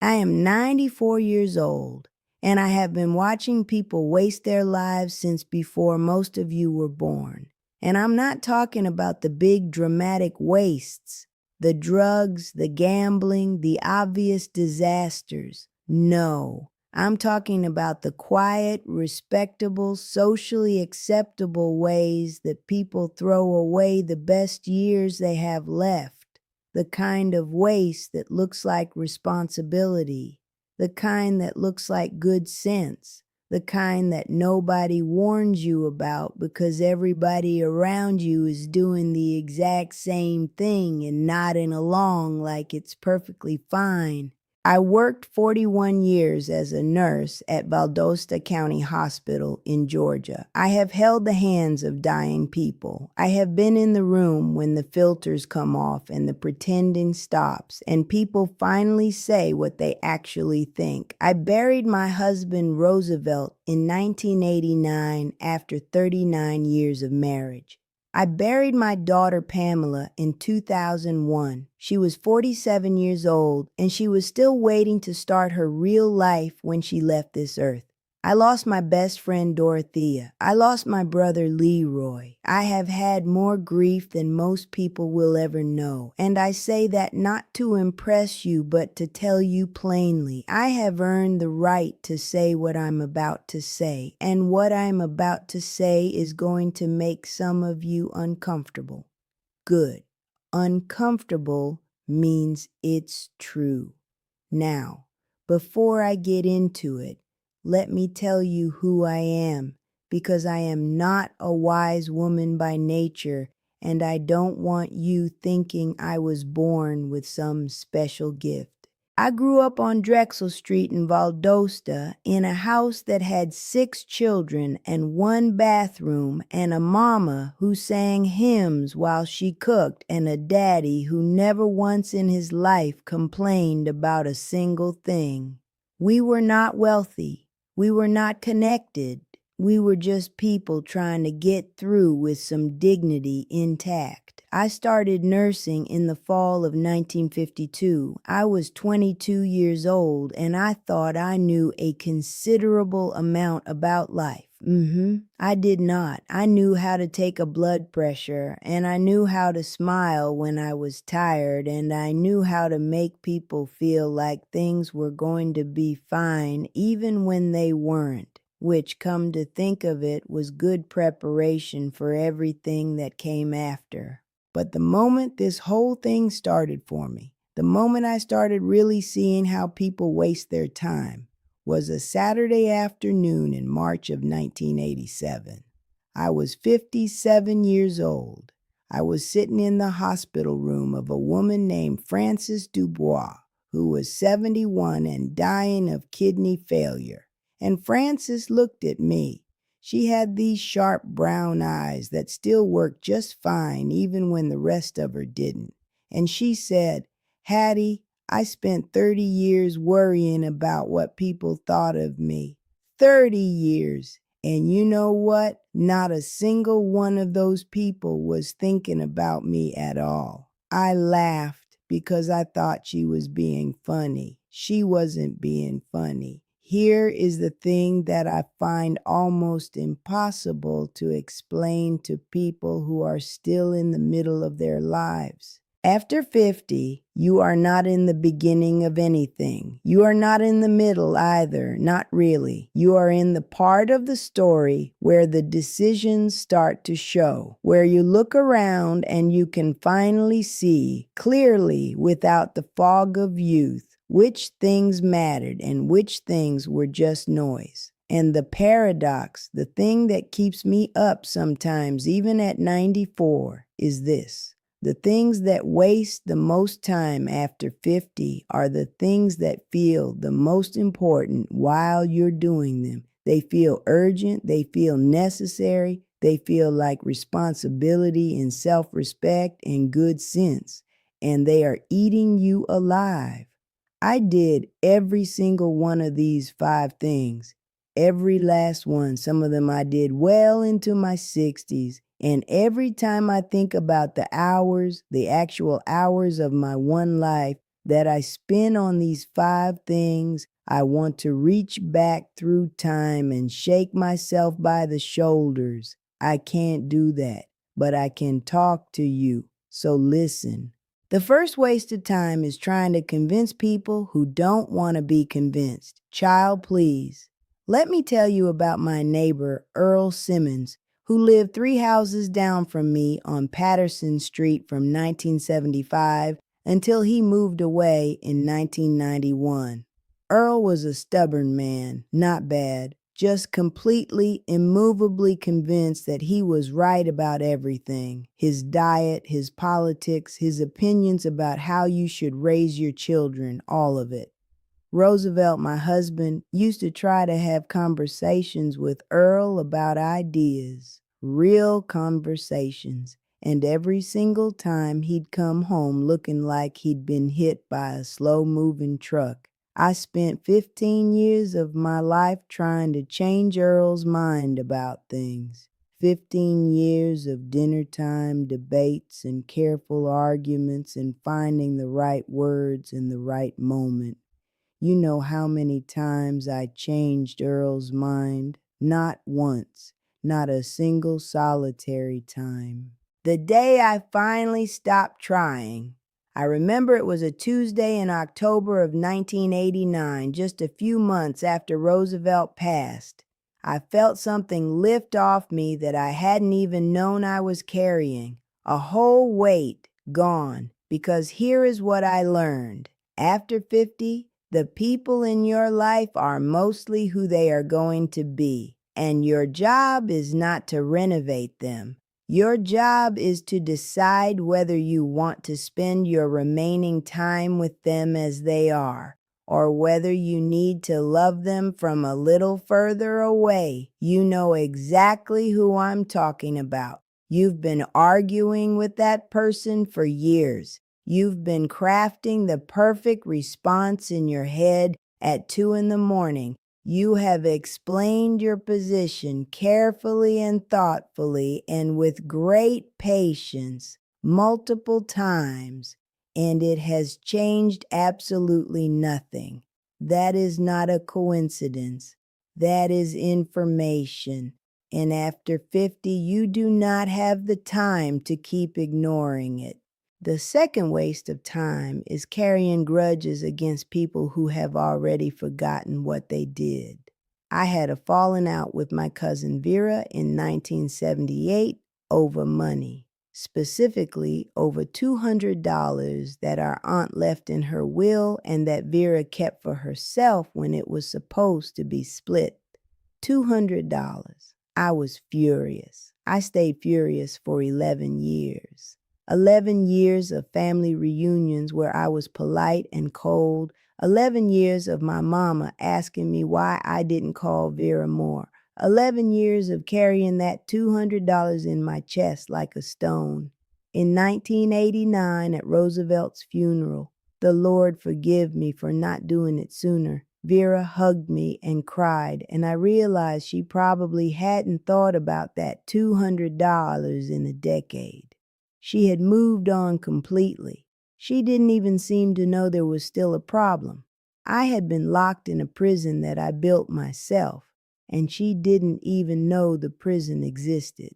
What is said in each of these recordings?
I am 94 years old, and I have been watching people waste their lives since before most of you were born. And I'm not talking about the big dramatic wastes, the drugs, the gambling, the obvious disasters. No, I'm talking about the quiet, respectable, socially acceptable ways that people throw away the best years they have left. The kind of waste that looks like responsibility, the kind that looks like good sense, the kind that nobody warns you about because everybody around you is doing the exact same thing and nodding along like it's perfectly fine. I worked 41 years as a nurse at Valdosta County Hospital in Georgia. I have held the hands of dying people. I have been in the room when the filters come off and the pretending stops and people finally say what they actually think. I buried my husband Roosevelt in 1989 after 39 years of marriage. I buried my daughter Pamela in 2001. She was 47 years old, and she was still waiting to start her real life when she left this earth. I lost my best friend Dorothea. I lost my brother Leroy. I have had more grief than most people will ever know. And I say that not to impress you, but to tell you plainly, I have earned the right to say what I'm about to say. And what I'm about to say is going to make some of you uncomfortable. Good. Uncomfortable means it's true. Now, before I get into it, let me tell you who I am, because I am not a wise woman by nature, and I don't want you thinking I was born with some special gift. I grew up on Drexel Street in Valdosta in a house that had 6 children and 1 bathroom and a mama who sang hymns while she cooked and a daddy who never once in his life complained about a single thing. We were not wealthy. We were not connected. We were just people trying to get through with some dignity intact. I started nursing in the fall of 1952. I was 22 years old, and I thought I knew a considerable amount about life. I did not. I knew how to take a blood pressure, and I knew how to smile when I was tired, and I knew how to make people feel like things were going to be fine even when they weren't, which, come to think of it, was good preparation for everything that came after. But the moment this whole thing started for me, the moment I started really seeing how people waste their time, was a Saturday afternoon in March of 1987. I was 57 years old. I was sitting in the hospital room of a woman named Frances Dubois, who was 71 and dying of kidney failure. And Frances looked at me. She had these sharp brown eyes that still worked just fine even when the rest of her didn't. And she said, "Hattie, I spent 30 years worrying about what people thought of me. 30 years. And you know what? Not a single one of those people was thinking about me at all." I laughed because I thought she was being funny. She wasn't being funny. Here is the thing that I find almost impossible to explain to people who are still in the middle of their lives. After 50, you are not in the beginning of anything. You are not in the middle either, not really. You are in the part of the story where the decisions start to show, where you look around and you can finally see clearly without the fog of youth which things mattered and which things were just noise. And the paradox, the thing that keeps me up sometimes even at 94, is this. The things that waste the most time after 50 are the things that feel the most important while you're doing them. They feel urgent, they feel necessary, they feel like responsibility and self-respect and good sense, and they are eating you alive. I did every single one of these 5 things, every last one. Some of them I did well into my 60s. And every time I think about the hours, the actual hours of my one life, that I spend on these 5 things, I want to reach back through time and shake myself by the shoulders. I can't do that, but I can talk to you. So listen. The first waste of time is trying to convince people who don't want to be convinced. Child, please. Let me tell you about my neighbor, Earl Simmons, who lived 3 houses down from me on Patterson Street from 1975 until he moved away in 1991. Earl was a stubborn man, not bad, just completely, immovably convinced that he was right about everything. His diet, his politics, his opinions about how you should raise your children, all of it. Roosevelt, my husband, used to try to have conversations with Earl about ideas, real conversations, and every single time he'd come home looking like he'd been hit by a slow-moving truck. I spent 15 years of my life trying to change Earl's mind about things. 15 years of dinner time debates and careful arguments and finding the right words in the right moment. You know how many times I changed Earl's mind? Not once, not a single solitary time. The day I finally stopped trying, I remember it was a Tuesday in October of 1989, just a few months after Roosevelt passed. I felt something lift off me that I hadn't even known I was carrying. A whole weight gone, because here is what I learned. After 50, the people in your life are mostly who they are going to be, and your job is not to renovate them. Your job is to decide whether you want to spend your remaining time with them as they are, or whether you need to love them from a little further away. You know exactly who I'm talking about. You've been arguing with that person for years. You've been crafting the perfect response in your head at 2 in the morning. You have explained your position carefully and thoughtfully and with great patience multiple times, and it has changed absolutely nothing. That is not a coincidence. That is information. And after 50, you do not have the time to keep ignoring it. The second waste of time is carrying grudges against people who have already forgotten what they did. I had a falling out with my cousin Vera in 1978 over money, specifically over $200 that our aunt left in her will and that Vera kept for herself when it was supposed to be split. $200. I was furious. I stayed furious for 11 years. 11 years of family reunions where I was polite and cold. 11 years of my mama asking me why I didn't call Vera more. 11 years of carrying that $200 in my chest like a stone. In 1989 at Roosevelt's funeral, the Lord forgive me for not doing it sooner, Vera hugged me and cried, and I realized she probably hadn't thought about that $200 in a decade. She had moved on completely. She didn't even seem to know there was still a problem. I had been locked in a prison that I built myself, and she didn't even know the prison existed.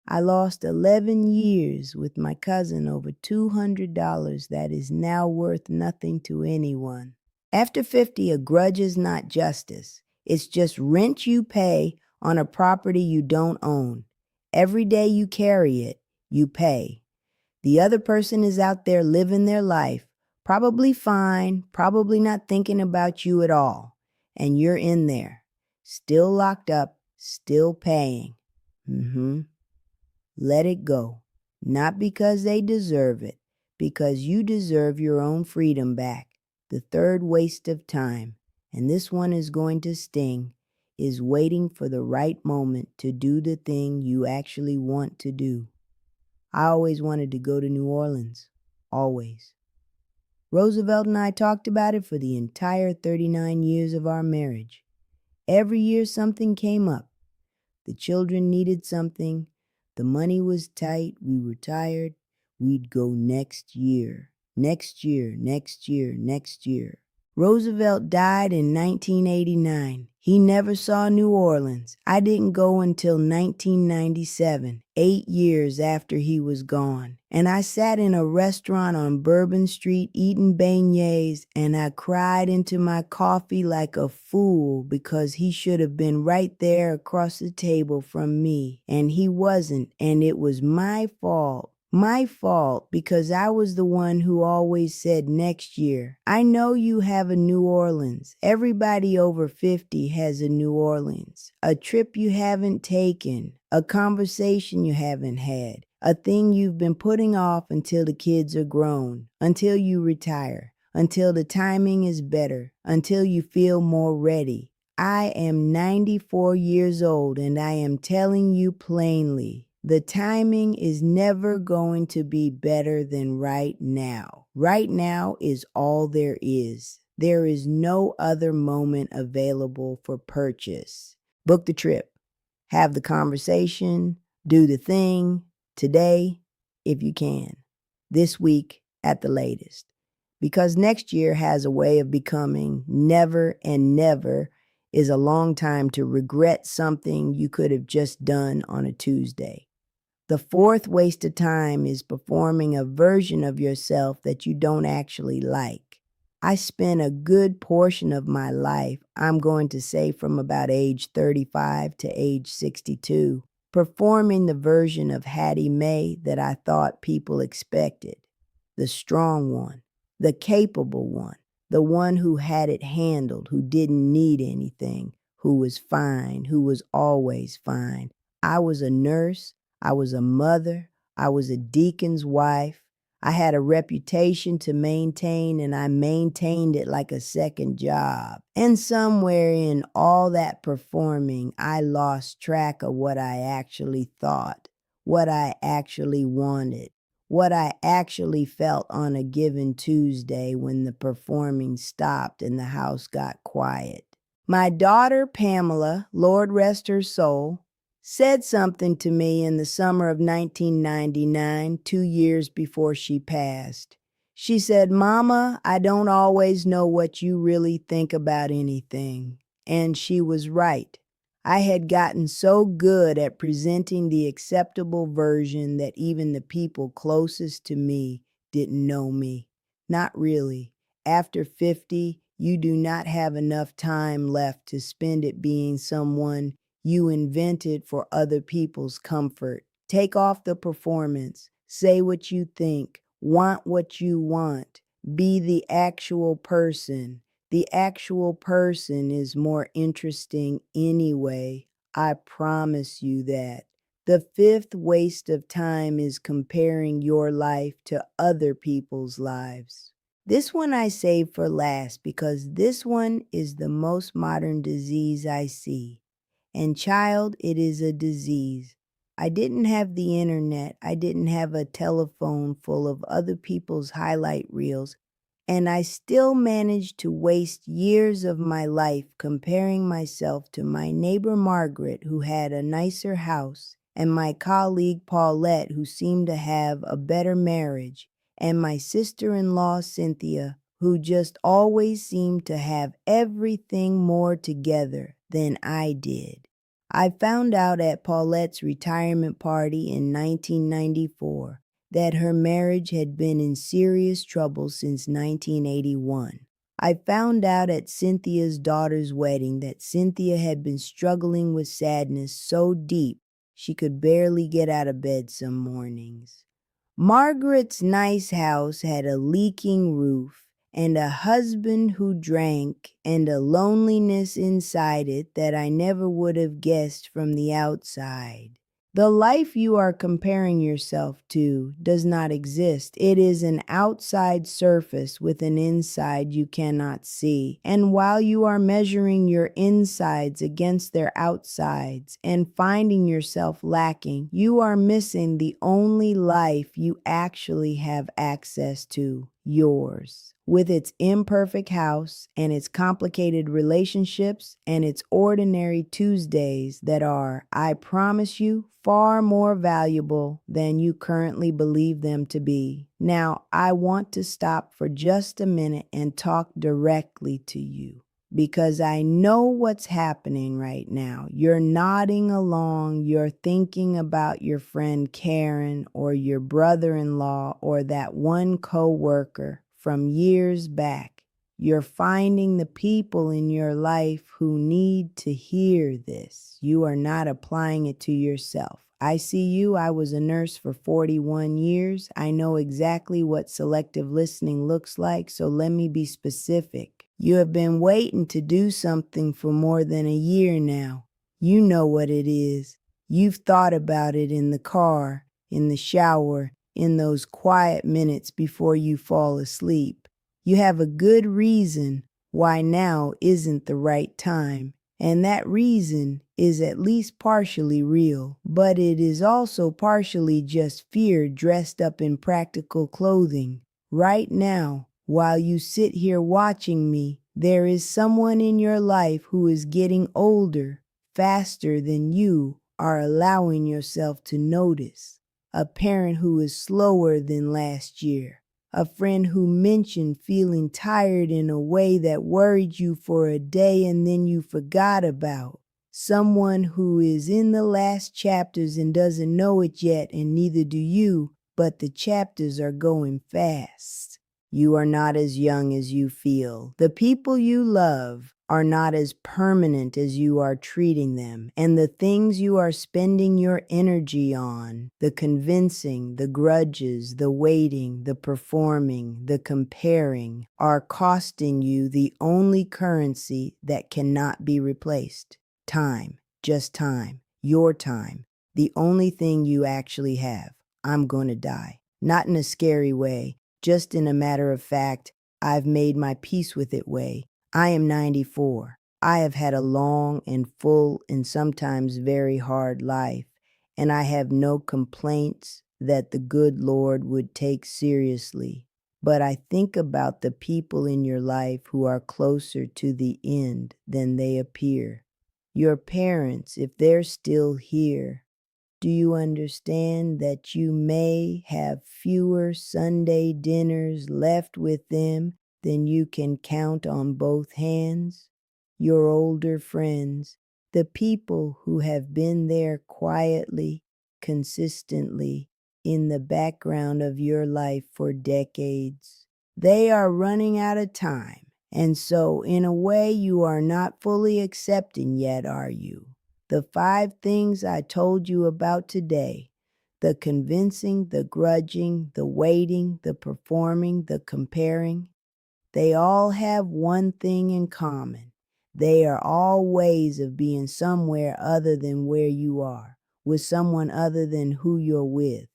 I lost 11 years with my cousin over $200 that is now worth nothing to anyone. After 50, a grudge is not justice. It's just rent you pay on a property you don't own. Every day you carry it, you pay. The other person is out there living their life, probably fine, probably not thinking about you at all. And you're in there, still locked up, still paying. Let it go. Not because they deserve it, because you deserve your own freedom back. The third waste of time, and this one is going to sting, is waiting for the right moment to do the thing you actually want to do. I always wanted to go to New Orleans. Always. Roosevelt and I talked about it for the entire 39 years of our marriage. Every year something came up. The children needed something. The money was tight. We were tired. We'd go next year. Next year, next year, next year. Roosevelt died in 1989. He never saw New Orleans. I didn't go until 1997, 8 years after he was gone. And I sat in a restaurant on Bourbon Street eating beignets, and I cried into my coffee like a fool because he should have been right there across the table from me. And he wasn't, and it was my fault. My fault, because I was the one who always said next year. I know you have a New Orleans. Everybody over 50 has a New Orleans. A trip you haven't taken, a conversation you haven't had, a thing you've been putting off until the kids are grown, until you retire, until the timing is better, until you feel more ready. I am 94 years old, and I am telling you plainly, the timing is never going to be better than right now. Right now is all there is. There is no other moment available for purchase. Book the trip. Have the conversation. Do the thing. Today, if you can. This week at the latest. Because next year has a way of becoming never, and never is a long time to regret something you could have just done on a Tuesday. The fourth waste of time is performing a version of yourself that you don't actually like. I spent a good portion of my life, I'm going to say from about age 35 to age 62, performing the version of Hattie Mae that I thought people expected. The strong one, the capable one, the one who had it handled, who didn't need anything, who was fine, who was always fine. I was a nurse. I was a mother. I was a deacon's wife. I had a reputation to maintain, and I maintained it like a second job. And somewhere in all that performing, I lost track of what I actually thought, what I actually wanted, what I actually felt on a given Tuesday when the performing stopped and the house got quiet. My daughter, Pamela, Lord rest her soul, said something to me in the summer of 1999, 2 years before she passed. She said, "Mama, I don't always know what you really think about anything." And she was right. I had gotten so good at presenting the acceptable version that even the people closest to me didn't know me. Not really. After 50, you do not have enough time left to spend it being someone you invented for other people's comfort. Take off the performance. Say what you think. Want what you want. Be the actual person. The actual person is more interesting anyway. I promise you that. The fifth waste of time is comparing your life to other people's lives. This one I save for last because this one is the most modern disease I see. And child, it is a disease. I didn't have the internet. I didn't have a telephone full of other people's highlight reels. And I still managed to waste years of my life comparing myself to my neighbor Margaret, who had a nicer house, and my colleague Paulette, who seemed to have a better marriage, and my sister-in-law Cynthia, who just always seemed to have everything more together than I did. I found out at Paulette's retirement party in 1994 that her marriage had been in serious trouble since 1981. I found out at Cynthia's daughter's wedding that Cynthia had been struggling with sadness so deep she could barely get out of bed some mornings. Margaret's nice house had a leaking roof and a husband who drank and a loneliness inside it that I never would have guessed from the outside. The life you are comparing yourself to does not exist. It is an outside surface with an inside you cannot see. And while you are measuring your insides against their outsides and finding yourself lacking, you are missing the only life you actually have access to, yours. with its imperfect house and its complicated relationships and its ordinary Tuesdays that are, I promise you, far more valuable than you currently believe them to be. Now, I want to stop for just a minute and talk directly to you, because I know what's happening right now. You're nodding along, you're thinking about your friend Karen or your brother-in-law or that one coworker from years back. You're finding the people in your life who need to hear this. You are not applying it to yourself. I see you. I was a nurse for 41 years. I know exactly what selective listening looks like, so let me be specific. You have been waiting to do something for more than a year now. You know what it is. You've thought about it in the car, in the shower, in those quiet minutes before you fall asleep. You have a good reason why now isn't the right time. And that reason is at least partially real, but it is also partially just fear dressed up in practical clothing. Right now, while you sit here watching me, there is someone in your life who is getting older faster than you are allowing yourself to notice. A parent who is slower than last year. A friend who mentioned feeling tired in a way that worried you for a day and then you forgot about. Someone who is in the last chapters and doesn't know it yet, and neither do you, but the chapters are going fast. You are not as young as you feel. The people you love are not as permanent as you are treating them, and the things you are spending your energy on, the convincing, the grudges, the waiting, the performing, the comparing, are costing you the only currency that cannot be replaced. Time, just time, your time, the only thing you actually have. I'm going to die. Not in a scary way, just in a matter of fact, I've made my peace with it way. I am 94. I have had a long and full and sometimes very hard life, and I have no complaints that the good Lord would take seriously. But I think about the people in your life who are closer to the end than they appear. Your parents, if they're still here. Do you understand that you may have fewer Sunday dinners left with them than you can count on both hands? Your older friends, the people who have been there quietly, consistently, in the background of your life for decades. They are running out of time, and so in a way you are not fully accepting yet, are you? The 5 things I told you about today, the convincing, the grudging, the waiting, the performing, the comparing, they all have one thing in common. They are all ways of being somewhere other than where you are, with someone other than who you're with,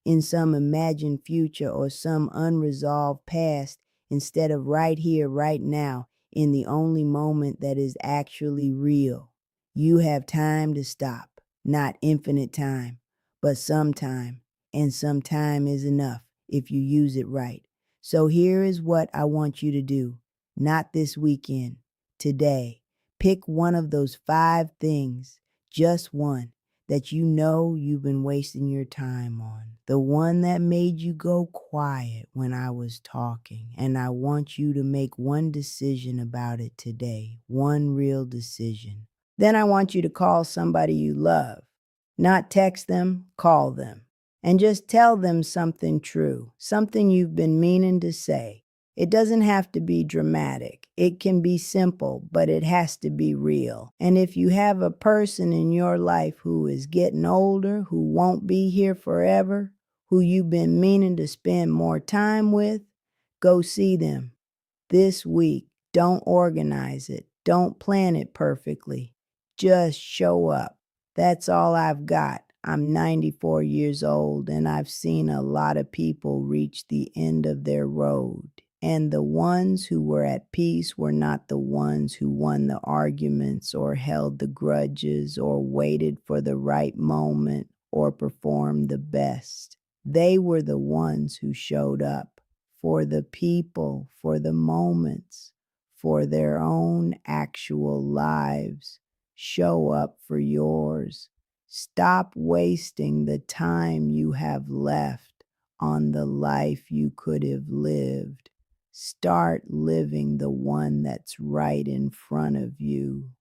in some imagined future or some unresolved past, instead of right here, right now, in the only moment that is actually real. You have time to stop, not infinite time, but some time, and some time is enough if you use it right. So here is what I want you to do. Not this weekend, today. Pick one of those 5 things, just one, that you know you've been wasting your time on. The one that made you go quiet when I was talking. And I want you to make one decision about it today. One real decision. Then I want you to call somebody you love. Not text them, call them. And just tell them something true, something you've been meaning to say. It doesn't have to be dramatic. It can be simple, but it has to be real. And if you have a person in your life who is getting older, who won't be here forever, who you've been meaning to spend more time with, go see them this week. Don't organize it. Don't plan it perfectly. Just show up. That's all I've got. I'm 94 years old, and I've seen a lot of people reach the end of their road. And the ones who were at peace were not the ones who won the arguments or held the grudges or waited for the right moment or performed the best. They were the ones who showed up for the people, for the moments, for their own actual lives. Show up for yours. Stop wasting the time you have left on the life you could have lived. Start living the one that's right in front of you.